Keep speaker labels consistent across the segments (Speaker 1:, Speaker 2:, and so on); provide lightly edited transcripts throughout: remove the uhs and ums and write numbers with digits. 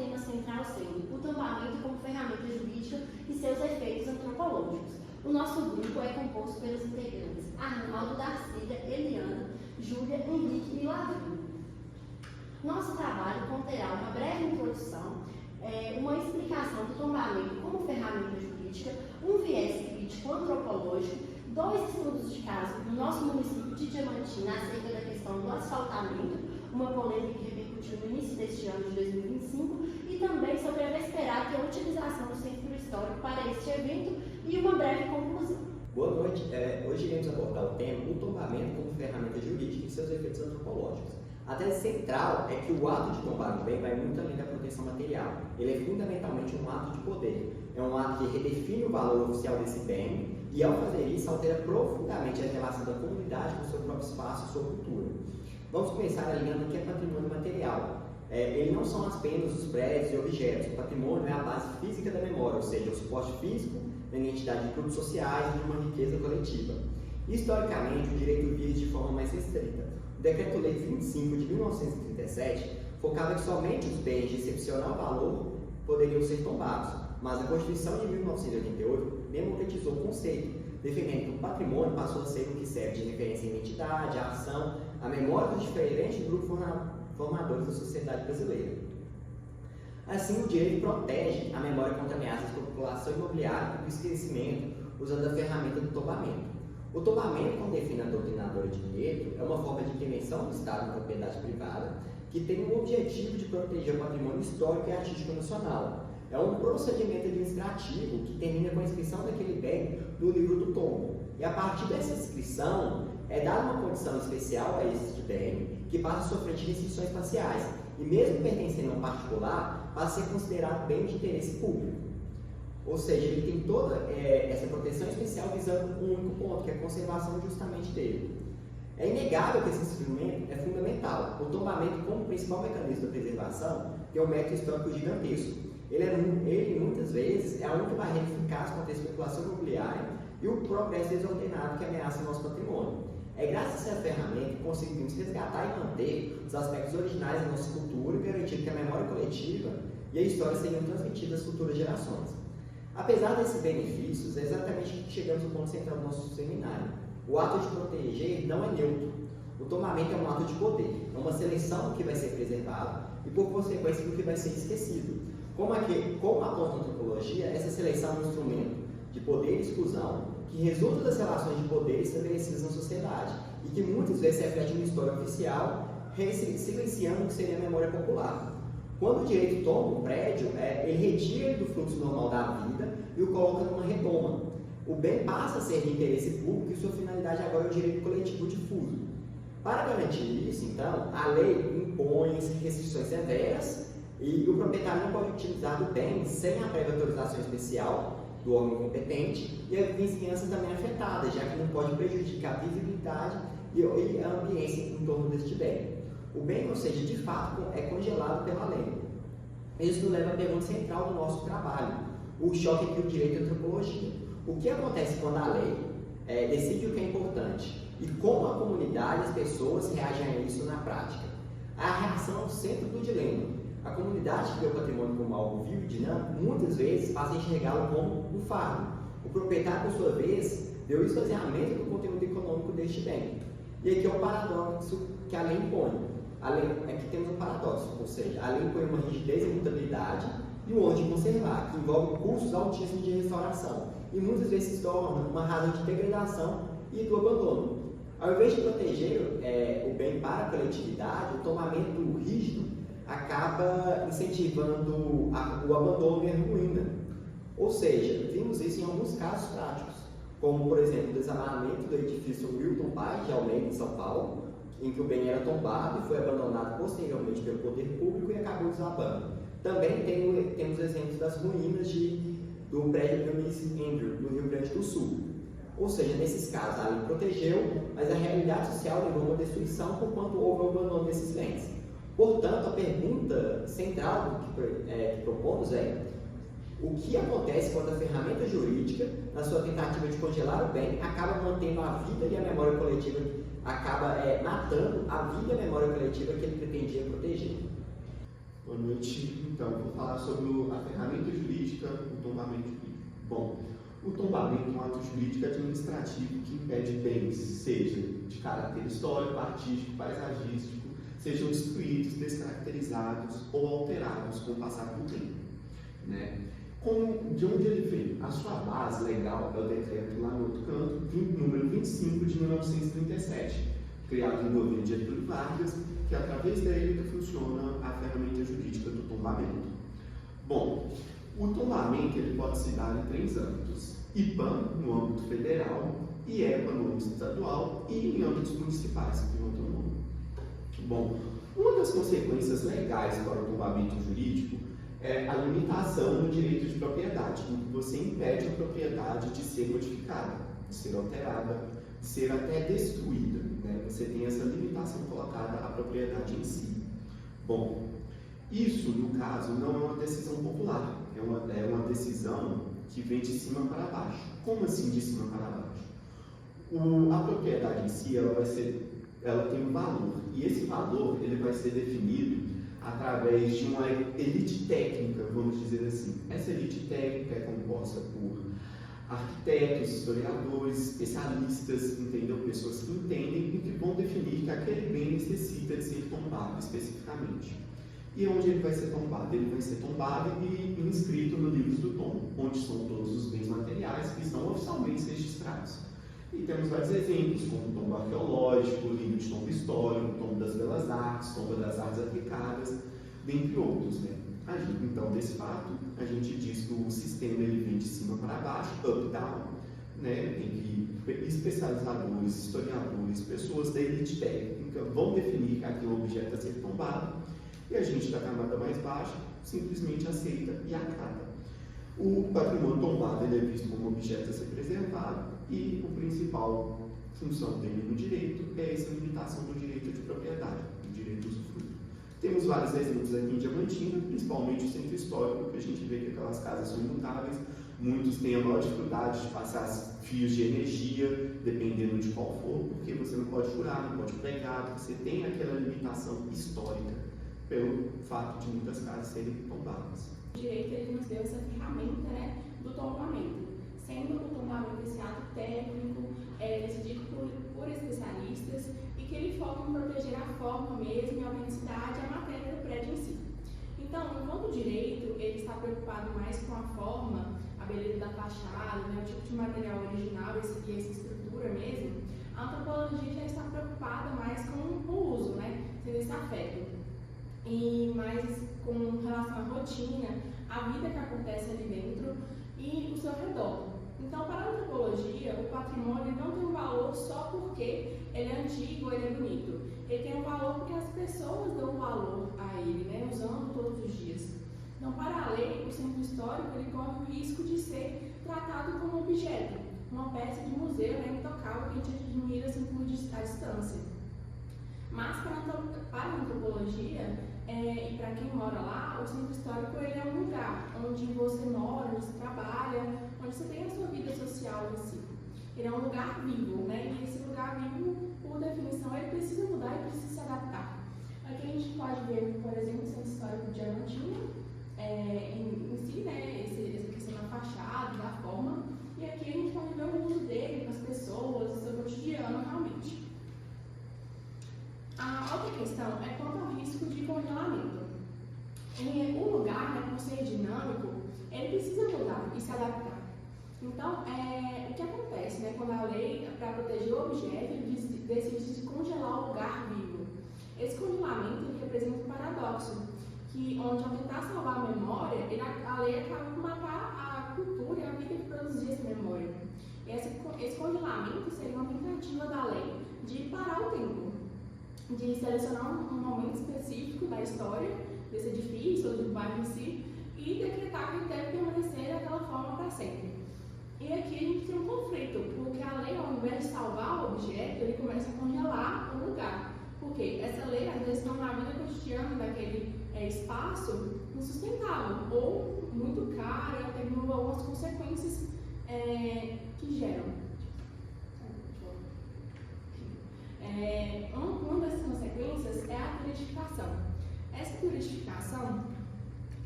Speaker 1: tema central sendo o tombamento como ferramenta jurídica e seus efeitos antropológicos. O nosso grupo é composto pelos integrantes Arnaldo, Darcília, Eliana, Júlia, Henrique e Lavrinho. Nosso trabalho conterá uma breve introdução, uma explicação do tombamento como ferramenta jurídica, um viés crítico antropológico, 2 estudos de caso no nosso município de Diamantina acerca da questão do asfaltamento, uma polêmica que repercutiu no início deste ano de 2025, e também sobre a Vesperat e a utilização do centro histórico para este evento, e uma breve conclusão.
Speaker 2: Boa noite. Hoje iremos abordar o tema o tombamento como ferramenta jurídica e seus efeitos antropológicos. A tese central é que o ato de tombar um bem vai muito além da proteção material. Ele é fundamentalmente um ato de poder. É um ato que redefine o valor oficial desse bem e, ao fazer isso, altera profundamente a relação da comunidade com o seu próprio espaço e sua cultura. Vamos começar alinhando o que é patrimônio material. Ele não são apenas os prédios e objetos. O patrimônio é a base física da memória, ou seja, o suporte físico da identidade de grupos sociais e de uma riqueza coletiva. Historicamente, o direito via de forma mais restrita. O Decreto-Lei 25 de 1937 focava que somente os bens de excepcional valor poderiam ser tombados, mas a Constituição de 1988 democratizou o conceito, defendendo que o patrimônio passou a ser o que serve de referência à identidade, à ação, à memória dos diferentes grupos formadores da sociedade brasileira. Assim, o direito protege a memória contra ameaças da população imobiliária e do esquecimento, usando a ferramenta do tombamento. O tombamento, como define a doutrinadora de direito, é uma forma de intervenção do Estado na propriedade privada que tem o objetivo de proteger o patrimônio histórico e artístico nacional. É um procedimento administrativo que termina com a inscrição daquele bem no livro do tombo. E a partir dessa inscrição, é dada uma condição especial a esse bem, que passa a sofrer de restrições parciais, e mesmo pertencendo a um particular, passa a ser considerado bem de interesse público. Ou seja, ele tem toda essa proteção especial visando um único ponto, que é a conservação justamente dele. É inegável que esse instrumento é fundamental. O tombamento, como principal mecanismo da preservação, tem um mérito histórico gigantesco. Ele muitas vezes, é a única barreira eficaz contra a especulação imobiliária e o progresso desordenado que ameaça o nosso patrimônio. É graças a essa ferramenta que conseguimos resgatar e manter os aspectos originais da nossa cultura e garantir que a memória coletiva e a história seriam transmitidas às futuras gerações. Apesar desses benefícios, é exatamente que chegamos ao ponto central do nosso seminário. O ato de proteger não é neutro. O tombamento é um ato de poder, é uma seleção do que vai ser preservado e, por consequência, do que vai ser esquecido. Como aponta a antropologia, essa seleção é um instrumento de poder e exclusão que resulta das relações de poder estabelecidas na sociedade e que muitas vezes reflete uma história oficial, silenciando o que seria a memória popular. Quando o direito toma um prédio, ele retira do fluxo normal da vida e o coloca numa retoma. O bem passa a ser de interesse público e sua finalidade agora é o direito coletivo difuso. Para garantir isso, então, a lei impõe restrições severas e o proprietário não pode utilizar do bem sem a prévia autorização especial do órgão competente e a vizinhança também é afetada, já que não pode prejudicar a visibilidade e a ambiência em torno deste bem. O bem, ou seja, de fato, é congelado pela lei. Isso nos leva à pergunta central do nosso trabalho, o choque entre o direito e a antropologia. O que acontece quando a lei decide o que é importante e como a comunidade e as pessoas reagem a isso na prática? A reação é o centro do dilema. A comunidade que vê o patrimônio como algo vivo e dinâmico, muitas vezes passa a enxergá-lo como um fardo. O proprietário, por sua vez, vê o esvaziamento do conteúdo econômico deste bem. E aqui é o paradoxo que a lei impõe. Aqui temos um paradoxo, ou seja, a lei impõe uma rigidez e mutabilidade e o onde conservar, que envolve custos altíssimos de restauração e muitas vezes se torna uma razão de degradação e do abandono. Ao invés de proteger o bem para a coletividade, o tombamento rígido acaba incentivando o abandono e a ruína. Ou seja, vimos isso em alguns casos práticos, como, por exemplo, o desabamento do edifício Wilton Paz de Almeida, em São Paulo, em que o bem era tombado e foi abandonado posteriormente pelo poder público e acabou desabando. Também temos exemplos das ruínas do prédio do Miss Andrew, no Rio Grande do Sul. Ou seja, nesses casos, a lei protegeu, mas a realidade social levou a uma destruição por quanto houve o abandono desses bens. Portanto, a pergunta central que propomos é: o que acontece quando a ferramenta jurídica, na sua tentativa de congelar o bem, acaba mantendo a vida e a memória coletiva, acaba matando a vida e a memória coletiva que ele pretendia proteger?
Speaker 3: Boa noite. Então, vou falar sobre a ferramenta jurídica, o tombamento jurídico. Bom, o tombamento é um ato jurídico administrativo que impede bens, seja de caráter histórico, artístico, paisagístico, sejam destruídos, descaracterizados ou alterados com o passar do tempo. Né? De onde ele vem? A sua base legal é o decreto lá no outro canto, número 25 de 1937, criado no governo de Getúlio Vargas, que através dele funciona a ferramenta jurídica do tombamento. Bom, o tombamento ele pode se dar em 3 âmbitos: IPAM, no âmbito federal, IEPA, no âmbito estadual e em âmbitos municipais, que tem outro nome. Bom, uma das consequências legais para o tombamento jurídico é a limitação no direito de propriedade, em que você impede a propriedade de ser modificada, de ser alterada, de ser até destruída. Né? Você tem essa limitação colocada à propriedade em si. Bom, isso, no caso, não é uma decisão popular, é uma decisão que vem de cima para baixo. Como assim de cima para baixo? A propriedade em si, ela tem um valor, e esse valor ele vai ser definido através de uma elite técnica, vamos dizer assim. Essa elite técnica é composta por arquitetos, historiadores, especialistas, entendeu? Pessoas que entendem e que vão definir que aquele bem necessita de ser tombado especificamente. E onde ele vai ser tombado? Ele vai ser tombado e inscrito no livro do tombo, onde estão todos os bens materiais que estão oficialmente registrados. E temos vários exemplos, como o tombo arqueológico, o livro de tombo histórico, o tombo das belas artes, tombo das artes aplicadas, dentre outros. Né? Então, desse fato, a gente diz que o sistema ele vem de cima para baixo, up-down, né? Em que especializadores, historiadores, pessoas da elite técnica vão definir que aquele objeto a ser tombado, e a gente da camada mais baixa simplesmente aceita e acata. O patrimônio tombado ele é visto como objeto a ser preservado e a principal função dele no direito é essa limitação do direito de propriedade, do direito de usufruto. Temos vários exemplos aqui em Diamantina, principalmente o centro histórico, que a gente vê que aquelas casas são imutáveis, muitos têm a maior dificuldade de passar fios de energia, dependendo de qual for, porque você não pode furar, não pode pregar, você tem aquela limitação histórica, pelo fato de muitas casas serem tombadas.
Speaker 4: O direito ele nos deu essa ferramenta, né, do tombamento, sendo o tombamento esse ato técnico, decidido por especialistas, e que ele foca em proteger a forma mesmo, a autenticidade e a matéria do prédio em si. Então, enquanto o direito ele está preocupado mais com a forma, a beleza da fachada, né, o tipo de material original e essa estrutura mesmo, a antropologia já está preocupada mais com o uso, né, sendo esse afeto. E mais com relação à rotina, a vida que acontece ali dentro e o seu redor. Então, para a antropologia, o patrimônio não tem um valor só porque ele é antigo ou ele é bonito. Ele tem um valor porque as pessoas dão valor a ele, né, usando todos os dias. Então, para a lei, o centro histórico ele corre o risco de ser tratado como objeto, uma peça de museu, né, intocável que a gente admira assim, por a distância. Mas, para a antropologia, e para quem mora lá, o centro histórico ele é um lugar onde você mora, onde você trabalha, onde você tem a sua vida social em si. Ele é um lugar vivo, né? E esse lugar vivo, por definição, ele precisa mudar e precisa se adaptar. Aqui a gente pode ver, por exemplo, o centro histórico de Diamantina, em si, né? Essa questão da fachada, da forma, e aqui a gente pode ver o uso dele para as pessoas, o seu cotidiano realmente. A outra questão é quanto ao risco de congelamento. O lugar, né, por ser dinâmico, ele precisa mudar e se adaptar. Então, o que acontece, né, quando a lei, para proteger o objeto, decide congelar o lugar vivo? Esse congelamento ele representa um paradoxo, que onde ao tentar salvar a memória, a lei acaba por matar a cultura e a vida que produzia essa memória. Esse congelamento seria uma tentativa da lei de parar o tempo, de selecionar um momento específico da história desse edifício ou do bairro em si e decretar que ele deve permanecer daquela forma para sempre. E aqui a gente tem um conflito, porque a lei, ao invés de salvar o objeto, ele começa a congelar o lugar. Porque essa lei, às vezes, torna a vida cotidiana daquele espaço insustentável ou muito cara, tendo algumas consequências que geram. Uma dessas consequências é a turistificação. Essa turistificação,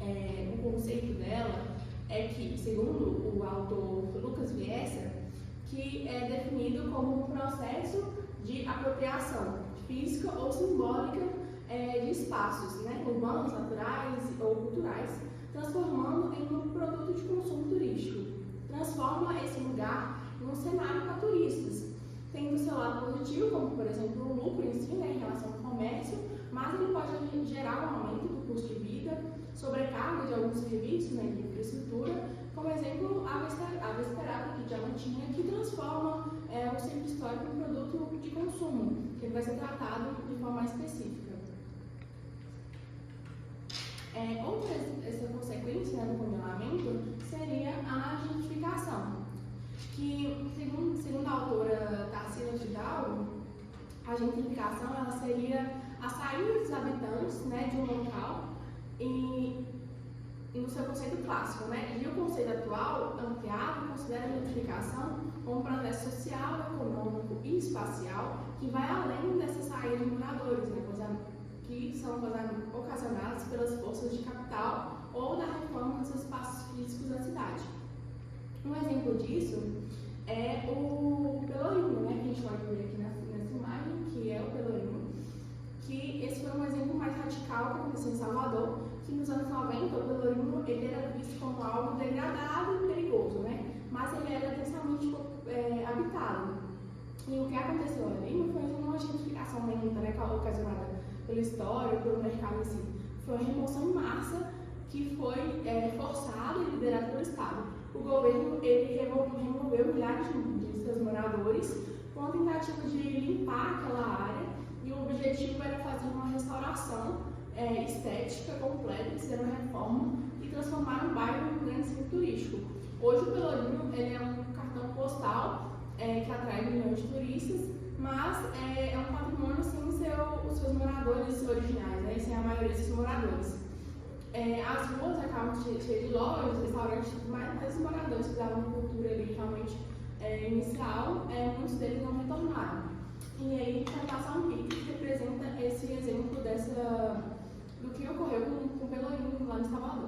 Speaker 4: o conceito dela é que, segundo o autor Lucas Viessa, que é definido como um processo de apropriação física ou simbólica de espaços, né, urbanos, naturais ou culturais, transformando em um produto de consumo turístico. Transforma esse lugar em um cenário para turistas, tendo seu lado positivo, como por exemplo o lucro em si, né, em relação ao comércio, mas ele pode gerar um aumento do custo de vida, sobrecarga de alguns serviços, né, de infraestrutura, como exemplo a Vesperada de Diamantina, que transforma o centro histórico em produto de consumo, que vai ser tratado de forma mais específica. Outra essa consequência, né, do congelamento seria a gentrificação, que, segundo a autora Tarsila Vidal, a gentrificação ela seria a saída dos habitantes, né, de um local e no seu conceito clássico, né? E o conceito atual, ampliado, considera a gentrificação como um processo social, econômico e espacial que vai além dessa saída de moradores, né, que são ocasionadas pelas forças de capital ou da reforma dos espaços físicos da cidade. Um exemplo disso é o Pelourinho, né, que a gente pode ver aqui nessa imagem, que é o Pelourinho, que esse foi um exemplo mais radical que aconteceu em Salvador, que nos anos 90 o Pelourinho ele era visto como algo degradado e perigoso, né, mas ele era densamente habitado. E o que aconteceu ali não foi uma gentrificação lenta, né, ocasionada pela história, pelo mercado assim, foi uma remoção em massa que foi forçada e liderada pelo Estado. O governo ele removeu milhares de seus moradores com a tentativa de limpar aquela área e o objetivo era fazer uma restauração estética completa, fazer uma reforma e transformar o bairro em um grande centro turístico. Hoje o Pelourinho ele é um cartão postal que atrai milhões de turistas, mas é um patrimônio sem os seus moradores originais, né, sem a maioria desses moradores. As ruas acabam cheias de lojas, restaurantes, mas os moradores que davam cultura ali realmente inicial, muitos deles não retornaram. E aí, a Plantação Pique representa esse exemplo do que ocorreu com o Pelourinho lá em Salvador.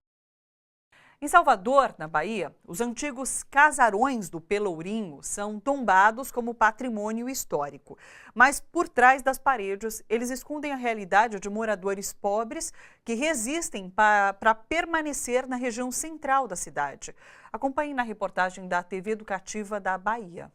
Speaker 5: Em Salvador, na Bahia, os antigos casarões do Pelourinho são tombados como patrimônio histórico. Mas por trás das paredes, eles escondem a realidade de moradores pobres que resistem para permanecer na região central da cidade. Acompanhe na reportagem da TV Educativa da Bahia.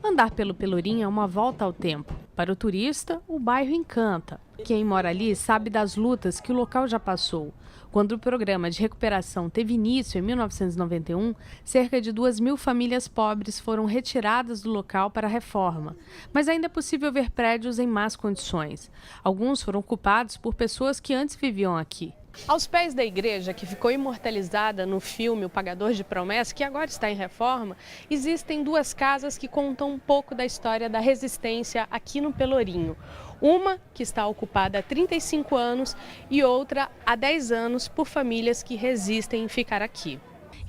Speaker 6: Andar pelo Pelourinho é uma volta ao tempo. Para o turista, o bairro encanta. Quem mora ali sabe das lutas que o local já passou. Quando o programa de recuperação teve início em 1991, cerca de 2.000 famílias pobres foram retiradas do local para a reforma. Mas ainda é possível ver prédios em más condições. Alguns foram ocupados por pessoas que antes viviam aqui. Aos pés da igreja, que ficou imortalizada no filme O Pagador de Promessas, que agora está em reforma, existem duas casas que contam um pouco da história da resistência aqui no Pelourinho. Uma que está ocupada há 35 anos e outra há 10 anos por famílias que resistem em ficar aqui.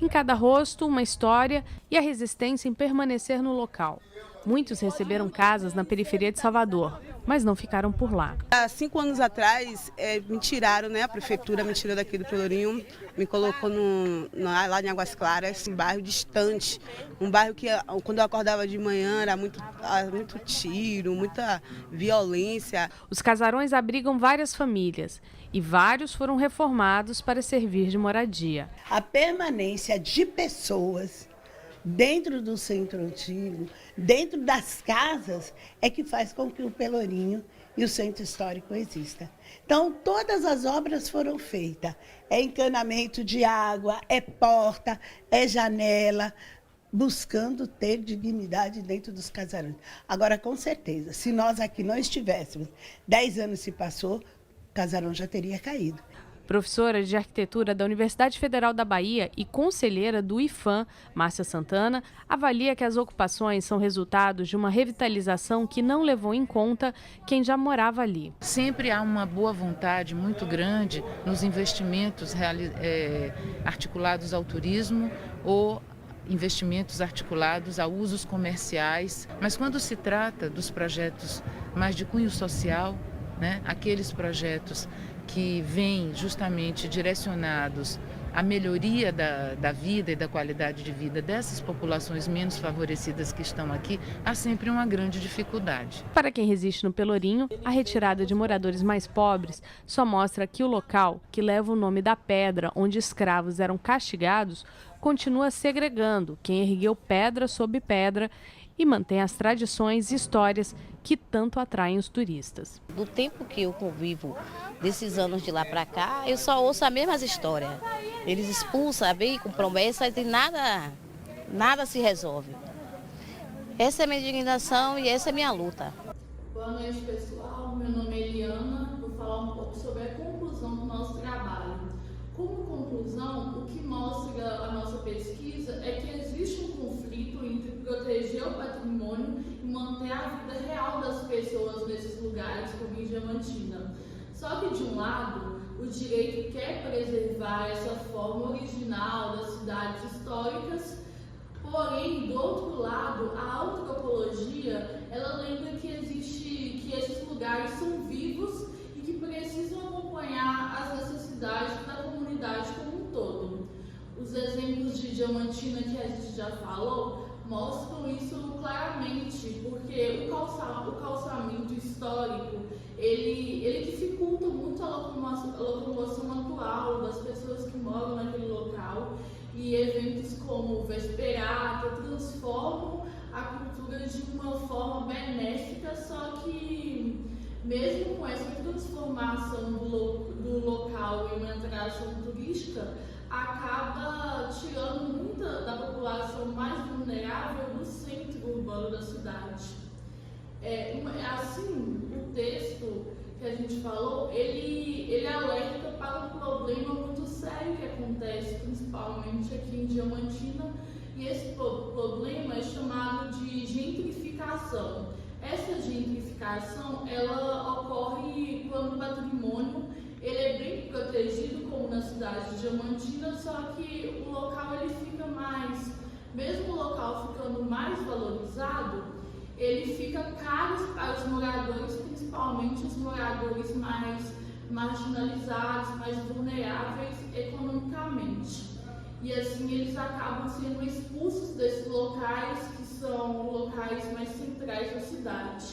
Speaker 6: Em cada rosto, uma história e a resistência em permanecer no local. Muitos receberam casas na periferia de Salvador, mas não ficaram por lá.
Speaker 7: Há 5 anos atrás, me tiraram, né? A prefeitura me tirou daqui do Pelourinho, me colocou lá em Águas Claras, um bairro distante, um bairro que quando eu acordava de manhã era muito tiro, muita violência.
Speaker 6: Os casarões abrigam várias famílias e vários foram reformados para servir de moradia.
Speaker 8: A permanência de pessoas dentro do centro antigo, dentro das casas, é que faz com que o Pelourinho e o centro histórico existam. Então, todas as obras foram feitas. É encanamento de água, é porta, é janela, buscando ter dignidade dentro dos casarões. Agora, com certeza, se nós aqui não estivéssemos, 10 anos se passou, o casarão já teria caído.
Speaker 6: Professora de Arquitetura da Universidade Federal da Bahia e conselheira do IFAM, Márcia Santana, avalia que as ocupações são resultados de uma revitalização que não levou em conta quem já morava ali.
Speaker 9: Sempre há uma boa vontade muito grande nos investimentos articulados ao turismo ou investimentos articulados a usos comerciais, mas quando se trata dos projetos mais de cunho social, né, aqueles projetos que vêm justamente direcionados à melhoria da vida e da qualidade de vida dessas populações menos favorecidas que estão aqui, há sempre uma grande dificuldade.
Speaker 6: Para quem resiste no Pelourinho, a retirada de moradores mais pobres só mostra que o local, que leva o nome da pedra onde escravos eram castigados, continua segregando quem ergueu pedra sobre pedra e mantém as tradições e histórias que tanto atraem os turistas.
Speaker 10: Do tempo que eu convivo, desses anos de lá para cá, eu só ouço as mesmas histórias. Eles expulsam, vêm com promessas e nada se resolve. Essa é a minha indignação e essa é a minha luta.
Speaker 4: Boa noite, pessoal. Meu nome é Eliana. Vou falar um pouco sobre a conclusão do nosso trabalho. Como conclusão, o que mostra a nossa pesquisa é que existe um conflito entre proteger o patrimônio e manter a vida real das pessoas nesses lugares, como em Diamantina. Só que, de um lado, o direito quer preservar essa forma original das cidades históricas, porém, do outro lado, a antropologia, ela lembra que esses lugares são vivos e que precisam acompanhar as necessidades da comunidade como um todo. Os exemplos de Diamantina que a gente já falou mostram isso claramente, porque o calçamento histórico ele dificulta muito a locomoção atual das pessoas que moram naquele local, e eventos como o Vesperata transformam a cultura de uma forma benéfica, só que mesmo com essa transformação do local em uma atração turística, acaba tirando muita da população mais vulnerável do centro urbano da cidade. Assim, o texto que a gente falou, ele alerta para um problema muito sério que acontece, principalmente aqui em Diamantina, e esse problema é chamado de gentrificação. Essa gentrificação, ela ocorre quando o patrimônio ele é bem protegido, como na cidade de Diamantina, só que o local ele fica mais, mesmo o local ficando mais valorizado, ele fica caro para os moradores, principalmente os moradores mais marginalizados, mais vulneráveis economicamente. E assim eles acabam sendo expulsos desses locais que são locais mais centrais da cidade.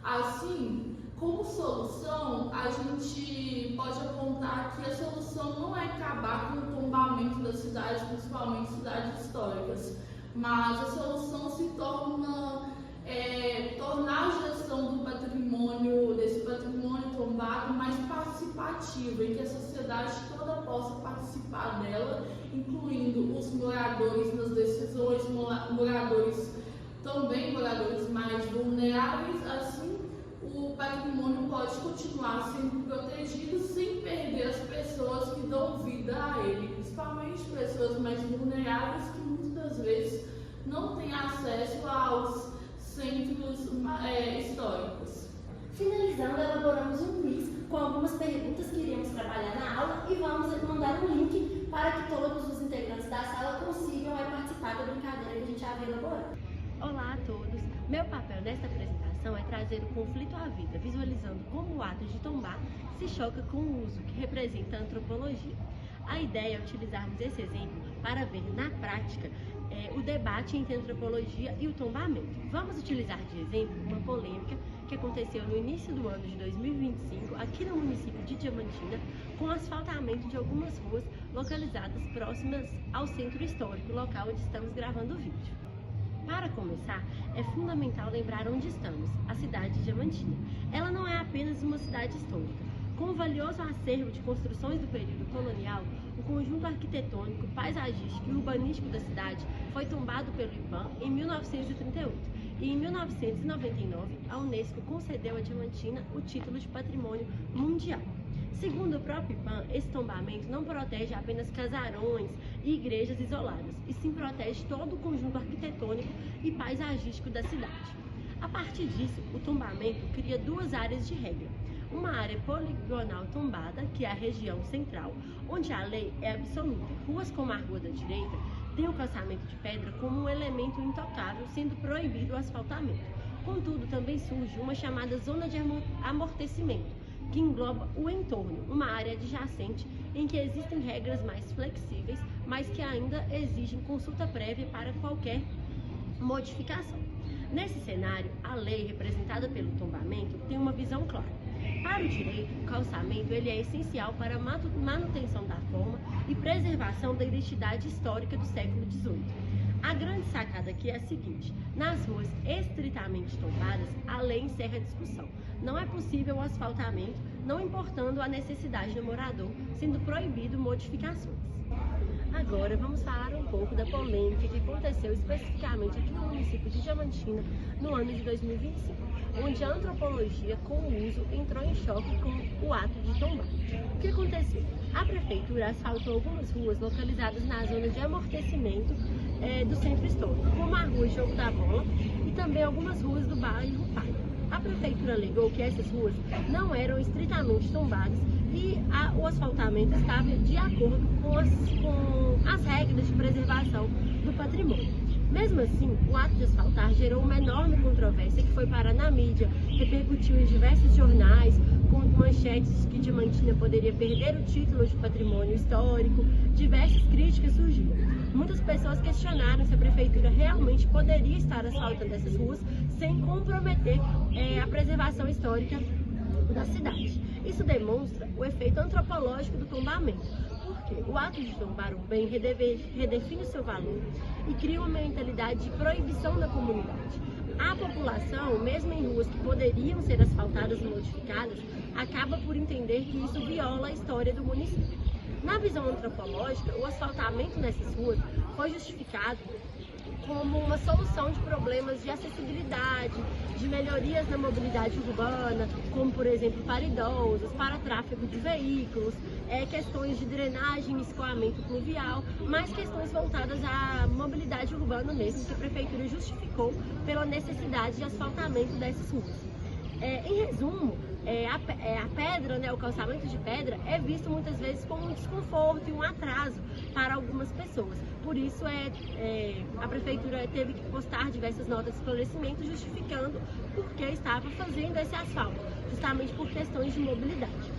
Speaker 4: Assim, como solução, a gente pode apontar que a solução não é acabar com o tombamento das cidades, principalmente cidades históricas, mas a solução se tornar a gestão do patrimônio, desse patrimônio tombado, mais participativa, em que a sociedade toda possa participar dela, incluindo os moradores nas decisões, moradores mais vulneráveis. Assim, o patrimônio pode continuar sendo protegido sem perder as pessoas que dão vida a ele, principalmente pessoas mais vulneráveis que muitas vezes não têm acesso aos centros históricos.
Speaker 1: Finalizando, elaboramos um quiz com algumas perguntas que iremos trabalhar na aula e vamos mandar um link para que todos os integrantes da sala consigam participar da brincadeira que a gente havia elaborado.
Speaker 11: Olá a todos! Meu papel nesta apresentação é trazer o conflito à vida, visualizando como o ato de tombar se choca com o uso que representa a antropologia. A ideia é utilizarmos esse exemplo para ver na prática o debate entre a antropologia e o tombamento. Vamos utilizar de exemplo uma polêmica que aconteceu no início do ano de 2025 aqui no município de Diamantina, com o asfaltamento de algumas ruas localizadas próximas ao centro histórico, local onde estamos gravando o vídeo. Para começar, é fundamental lembrar onde estamos, a cidade de Diamantina. Ela não é apenas uma cidade histórica. Com o valioso acervo de construções do período colonial, o conjunto arquitetônico, paisagístico e urbanístico da cidade foi tombado pelo IPAM em 1938 e em 1999 a Unesco concedeu a Diamantina o título de Patrimônio Mundial. Segundo o próprio IPAM, esse tombamento não protege apenas casarões e igrejas isoladas, e sim protege todo o conjunto arquitetônico e paisagístico da cidade. A partir disso, o tombamento cria duas áreas de regra. Uma área poligonal tombada, que é a região central, onde a lei é absoluta. Ruas como a Rua da Direita têm o calçamento de pedra como um elemento intocável, sendo proibido o asfaltamento. Contudo, também surge uma chamada zona de amortecimento, que engloba o entorno, uma área adjacente em que existem regras mais flexíveis, mas que ainda exigem consulta prévia para qualquer modificação. Nesse cenário, a lei, representada pelo tombamento, tem uma visão clara. Para o direito, o calçamento ele é essencial para a manutenção da forma e preservação da identidade histórica do século XVIII. A grande sacada aqui é a seguinte: nas ruas estritamente tombadas, a lei encerra a discussão. Não é possível o asfaltamento, não importando a necessidade do morador, sendo proibido modificações. Agora vamos falar um pouco da polêmica que aconteceu especificamente aqui no município de Diamantina no ano de 2025, onde a antropologia com o uso entrou em choque com o ato de tombar. O que aconteceu? A prefeitura asfaltou algumas ruas localizadas na zona de amortecimento do centro histórico, como a rua Jogo da Bola e também algumas ruas do bairro Pai. A prefeitura alegou que essas ruas não eram estritamente tombadas e o asfaltamento estava de acordo com as regras de preservação do patrimônio. Mesmo assim, o ato de asfaltar gerou uma enorme controvérsia que foi parar na mídia, repercutiu em diversos jornais, com manchetes que Diamantina poderia perder o título de patrimônio histórico. Diversas críticas surgiram. Muitas pessoas questionaram se a prefeitura realmente poderia estar asfaltando essas ruas sem comprometer a preservação histórica da cidade. Isso demonstra o efeito antropológico do tombamento, porque o ato de tombar um bem redefine o seu valor e cria uma mentalidade de proibição na comunidade. A população, mesmo em ruas que poderiam ser asfaltadas e modificadas, acaba por entender que isso viola a história do município. Na visão antropológica, o asfaltamento nessas ruas foi justificado como uma solução de problemas de acessibilidade, de melhorias na mobilidade urbana, como por exemplo para idosos, para tráfego de veículos, questões de drenagem e escoamento pluvial, mas questões voltadas à mobilidade urbana mesmo, que a prefeitura justificou pela necessidade de asfaltamento dessas ruas. Em resumo, a pedra, o calçamento de pedra é visto muitas vezes como um desconforto e um atraso para algumas pessoas. Por isso, a prefeitura teve que postar diversas notas de esclarecimento justificando por que estava fazendo esse asfalto, justamente por questões de mobilidade.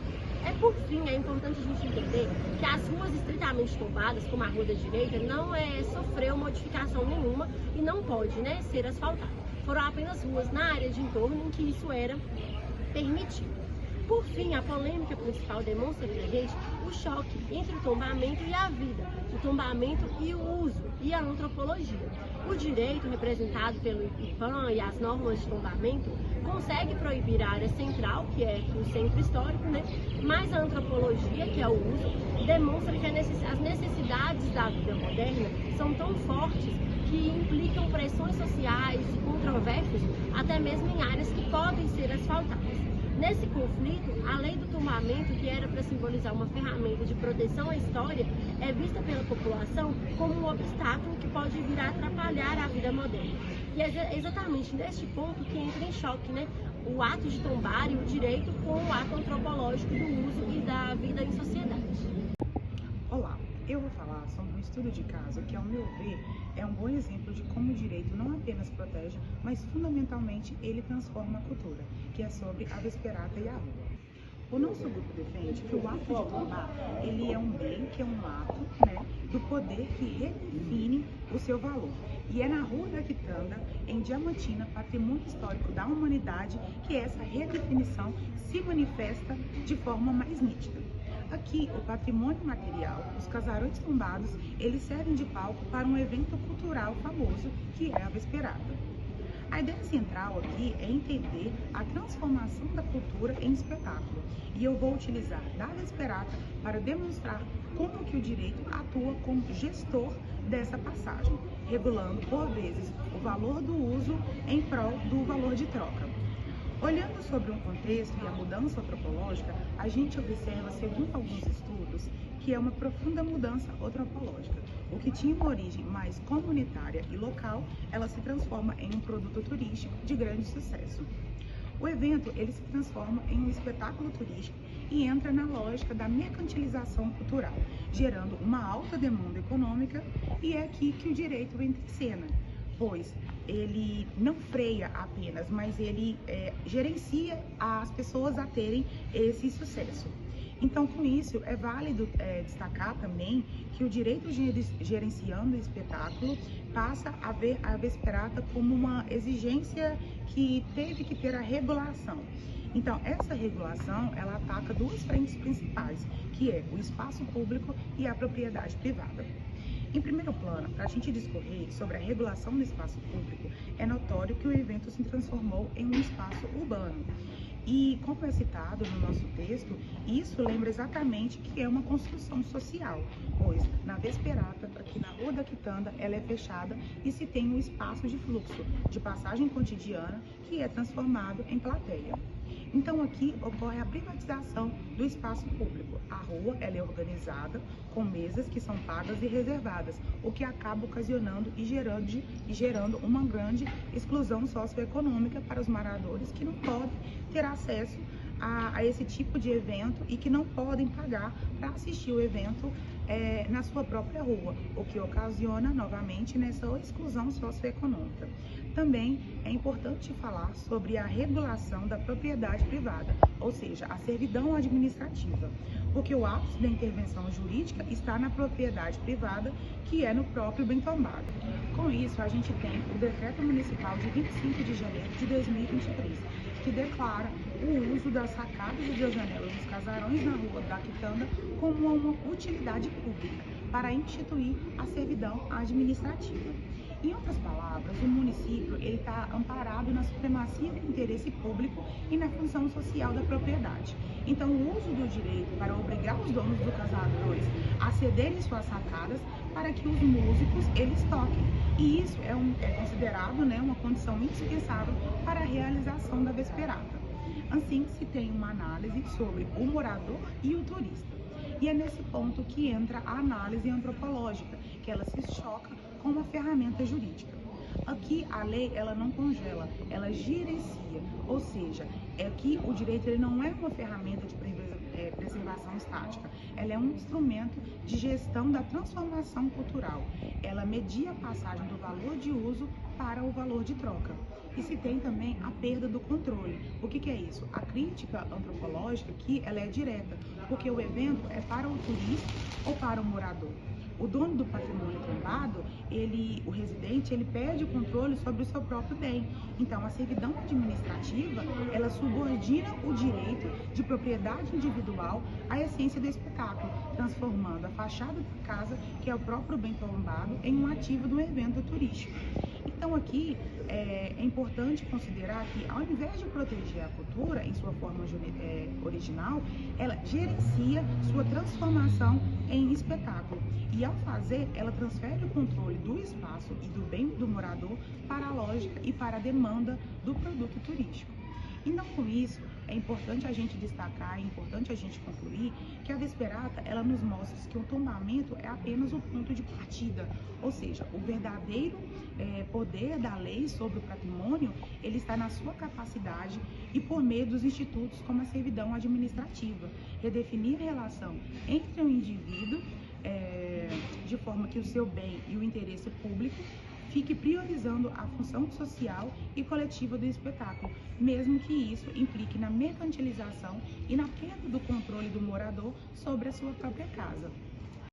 Speaker 11: Por fim, é importante a gente entender que as ruas estritamente tombadas, como a Rua da Direita, não sofreu modificação nenhuma e não pode ser asfaltada. Foram apenas ruas na área de entorno em que isso era permitido. Por fim, a polêmica principal demonstra para a gente o choque entre o tombamento e a vida, o tombamento e o uso e a antropologia. O direito, representado pelo IPAM e as normas de tombamento, consegue proibir a área central, que é o centro histórico, mas a antropologia, que é o uso, demonstra que as necessidades da vida moderna são tão fortes que implicam pressões sociais e controvérsias, até mesmo em áreas que podem ser asfaltadas. Nesse conflito, a lei do tombamento, que era para simbolizar uma ferramenta de proteção à história, é vista pela população como um obstáculo que pode vir a atrapalhar a vida moderna. E é exatamente neste ponto que entra em choque, o ato de tombar e o direito com o ato antropológico do uso e da vida em sociedade.
Speaker 12: Olá, eu vou falar sobre um estudo de caso que, ao meu ver, é um bom exemplo de como o direito não apenas protege, mas fundamentalmente ele transforma a cultura, que é sobre a vesperata e a rua. O nosso grupo defende que o ato de tombar, ele é um bem, que é um ato do poder que redefine o seu valor. E é na Rua da Quitanda, em Diamantina, patrimônio histórico da humanidade, que essa redefinição se manifesta de forma mais nítida. Aqui, o patrimônio material, os casarões tombados, eles servem de palco para um evento cultural famoso, que é a vesperata. A ideia central aqui é entender a transformação da cultura em espetáculo. E eu vou utilizar da vesperata para demonstrar como que o direito atua como gestor dessa passagem, regulando, por vezes, o valor do uso em prol do valor de troca. Olhando sobre um contexto e a mudança antropológica, a gente observa, segundo alguns estudos, que é uma profunda mudança antropológica. O que tinha uma origem mais comunitária e local, ela se transforma em um produto turístico de grande sucesso. O evento, ele se transforma em um espetáculo turístico e entra na lógica da mercantilização cultural, gerando uma alta demanda econômica, e é aqui que o direito entra em cena, pois ele não freia apenas, mas ele gerencia as pessoas a terem esse sucesso. Então, com isso, é válido destacar também que o direito gerenciando o espetáculo passa a ver a Vesperata como uma exigência que teve que ter a regulação. Então, essa regulação, ela ataca duas frentes principais, que é o espaço público e a propriedade privada. Em primeiro plano, para a gente discorrer sobre a regulação do espaço público, é notório que o evento se transformou em um espaço urbano. E, como é citado no nosso texto, isso lembra exatamente que é uma construção social, pois na Vesperata, aqui na Rua da Quitanda, ela é fechada e se tem um espaço de fluxo, de passagem cotidiana, que é transformado em plateia. Então aqui ocorre a privatização do espaço público. A rua ela é organizada com mesas que são pagas e reservadas, o que acaba ocasionando e gerando uma grande exclusão socioeconômica para os moradores que não podem ter acesso a esse tipo de evento e que não podem pagar para assistir o evento na sua própria rua, o que ocasiona novamente nessa exclusão socioeconômica. Também é importante falar sobre a regulação da propriedade privada, ou seja, a servidão administrativa, porque o ápice da intervenção jurídica está na propriedade privada, que é no próprio bem tombado. Com isso, a gente tem o Decreto Municipal de 25 de janeiro de 2023, que declara o uso das sacadas e das janelas dos casarões na Rua da Quitanda como uma utilidade pública para instituir a servidão administrativa. Em outras palavras, o município está amparado na supremacia do interesse público e na função social da propriedade. Então, o uso do direito para obrigar os donos dos casarões a cederem suas sacadas para que os músicos eles toquem. E isso é considerado uma condição indispensável para a realização da Vesperata. Assim, se tem uma análise sobre o morador e o turista. E é nesse ponto que entra a análise antropológica, que ela se choca com uma ferramenta jurídica. Aqui a lei ela não congela, ela gerencia, ou seja, que o direito ele não é uma ferramenta de preservação estática, ela é um instrumento de gestão da transformação cultural. Ela media a passagem do valor de uso para o valor de troca. E se tem também a perda do controle. O que é isso? A crítica antropológica aqui ela é direta, porque o evento é para o turista ou para o morador. O dono do patrimônio tombado, o residente, ele perde o controle sobre o seu próprio bem. Então, a servidão administrativa, ela subordina o direito de propriedade individual à essência do espetáculo, transformando a fachada da casa, que é o próprio bem tombado, em um ativo do evento turístico. Então, aqui é importante considerar que, ao invés de proteger a cultura em sua forma original, ela gerencia sua transformação em espetáculo. E, ao fazer, ela transfere o controle do espaço e do bem do morador para a lógica e para a demanda do produto turístico. Então, com isso, é importante a gente destacar, é importante a gente concluir que a Vesperata, ela nos mostra que o tombamento é apenas o ponto de partida, ou seja, o verdadeiro poder da lei sobre o patrimônio, ele está na sua capacidade e por meio dos institutos como a servidão administrativa, redefinir a relação entre o indivíduo de forma que o seu bem e o interesse público fique priorizando a função social e coletiva do espetáculo, mesmo que isso implique na mercantilização e na perda do controle do morador sobre a sua própria casa.